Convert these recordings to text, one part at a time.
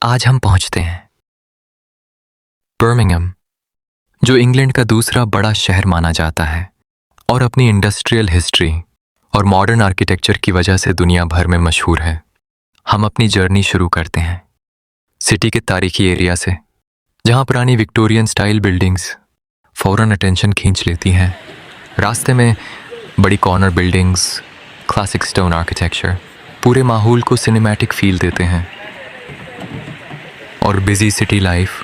आज हम पहुंचते हैं बर्मिंघम, जो इंग्लैंड का दूसरा बड़ा शहर माना जाता है और अपनी इंडस्ट्रियल हिस्ट्री और मॉडर्न आर्किटेक्चर की वजह से दुनिया भर में मशहूर है। हम अपनी जर्नी शुरू करते हैं सिटी के तारीखी एरिया से, जहां पुरानी विक्टोरियन स्टाइल बिल्डिंग्स फौरन अटेंशन खींच लेती हैं। रास्ते में बड़ी corner buildings, classic stone architecture पूरे माहौल को सिनेमैटिक फील देते हैं और बिजी सिटी लाइफ।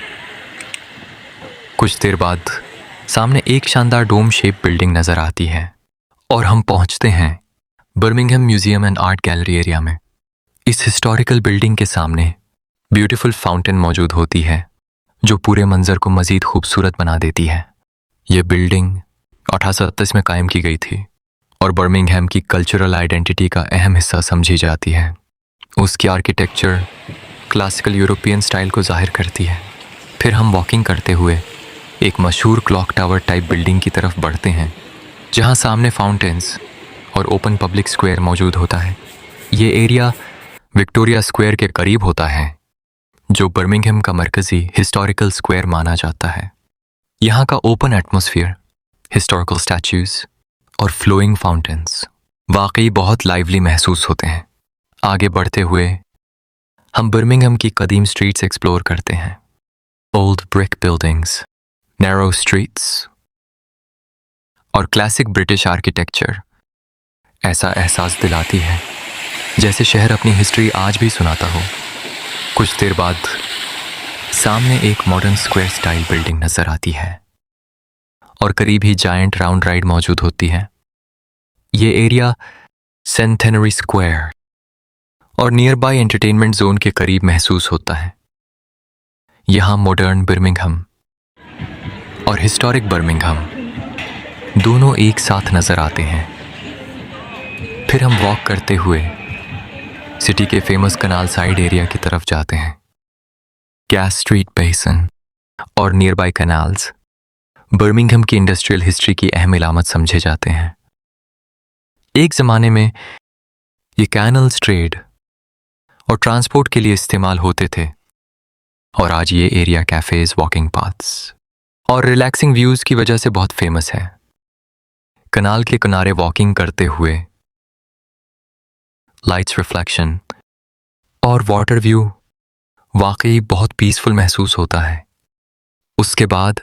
कुछ देर बाद सामने एक शानदार डोम शेप बिल्डिंग नज़र आती है और हम पहुंचते हैं Birmingham museum and art gallery area में। इस हिस्टोरिकल बिल्डिंग के सामने ब्यूटीफुल फाउंटेन मौजूद होती है जो पूरे मंजर को मज़ीद खूबसूरत बना देती है। ये बिल्डिंग 1837 में कायम की गई थी और बर्मिंघम की कल्चरल आइडेंटिटी का अहम हिस्सा समझी जाती है। उसकी आर्किटेक्चर क्लासिकल यूरोपियन स्टाइल को जाहिर करती है। फिर हम वॉकिंग करते हुए एक मशहूर क्लॉक टावर टाइप बिल्डिंग की तरफ बढ़ते हैं, जहां सामने फाउंटेन्स और ओपन पब्लिक स्क्वायर मौजूद होता है। ये एरिया विक्टोरिया स्क्वायर के करीब होता है, जो बर्मिंघम का मरकज़ी हिस्टोरिकल स्क्वायर माना जाता है। यहाँ का ओपन एटमॉस्फेयर, हिस्टोरिकल स्टैच्यूज और फ्लोइंग फाउंटेन्स वाकई बहुत लाइवली महसूस होते हैं। आगे बढ़ते हुए हम बर्मिंघम की कदीम स्ट्रीट्स एक्सप्लोर करते हैं। Old brick buildings, narrow streets और क्लासिक ब्रिटिश आर्किटेक्चर ऐसा एहसास दिलाती है जैसे शहर अपनी हिस्ट्री आज भी सुनाता हो। कुछ देर बाद सामने एक मॉडर्न स्क्वायर स्टाइल बिल्डिंग नजर आती है और करीब ही जायंट राउंड राइड मौजूद होती है। ये एरिया सेंटेनरी स्क्वायर और नियर बाय एंटरटेनमेंट जोन के करीब महसूस होता है। यहाँ मॉडर्न बर्मिंघम और हिस्टोरिक बर्मिंघम दोनों एक साथ नजर आते हैं। फिर हम वॉक करते हुए सिटी के फेमस कनाल साइड एरिया की तरफ जाते हैं। गैस स्ट्रीट बेसन और नियर बाय कनाल्स बर्मिंघम की इंडस्ट्रियल हिस्ट्री की अहम इलामत समझे जाते हैं। एक ज़माने में ये कैनल्स ट्रेड और ट्रांसपोर्ट के लिए इस्तेमाल होते थे और आज ये एरिया कैफेज, वॉकिंग पाथ्स और रिलैक्सिंग व्यूज़ की वजह से बहुत फेमस है। कनाल के किनारे वॉकिंग करते हुए लाइट्स रिफ्लेक्शन और वाटर व्यू वाकई बहुत पीसफुल महसूस होता है। उसके बाद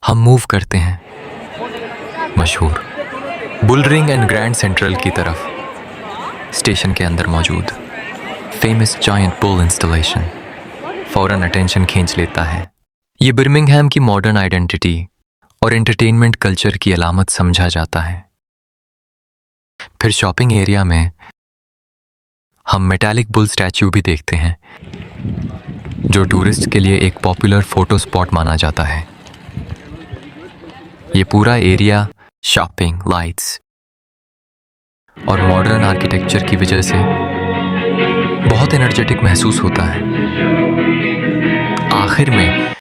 हम मूव करते हैं मशहूर bull ring and grand central की तरफ। स्टेशन के अंदर मौजूद फेमस जायंट बुल इंस्टॉलेशन फौरन अटेंशन खींच लेता है। ये बर्मिंघम की मॉडर्न आइडेंटिटी और एंटरटेनमेंट कल्चर की अलामत समझा जाता है। फिर शॉपिंग एरिया में हम मेटालिक बुल स्टैच्यू भी देखते हैं, जो टूरिस्ट के लिए एक पॉपुलर फोटो स्पॉट माना जाता है। ये पूरा एरिया शॉपिंग, लाइट्स और मॉडर्न आर्किटेक्चर की वजह से बहुत एनर्जेटिक महसूस होता है। आखिर में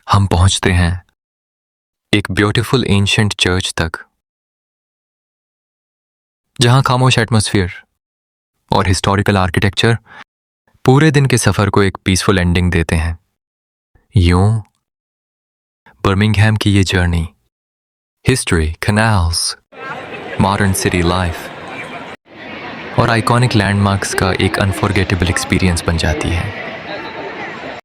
हम पहुंचते हैं एक ब्यूटीफुल एंशिएंट चर्च तक, जहां खामोश एटमॉस्फेयर और हिस्टोरिकल आर्किटेक्चर पूरे दिन के सफर को एक पीसफुल एंडिंग देते हैं। यूं बर्मिंघम की ये journey history, canals, modern city life और आइकॉनिक लैंडमार्क्स का एक अनफॉरगेटेबल एक्सपीरियंस बन जाती है।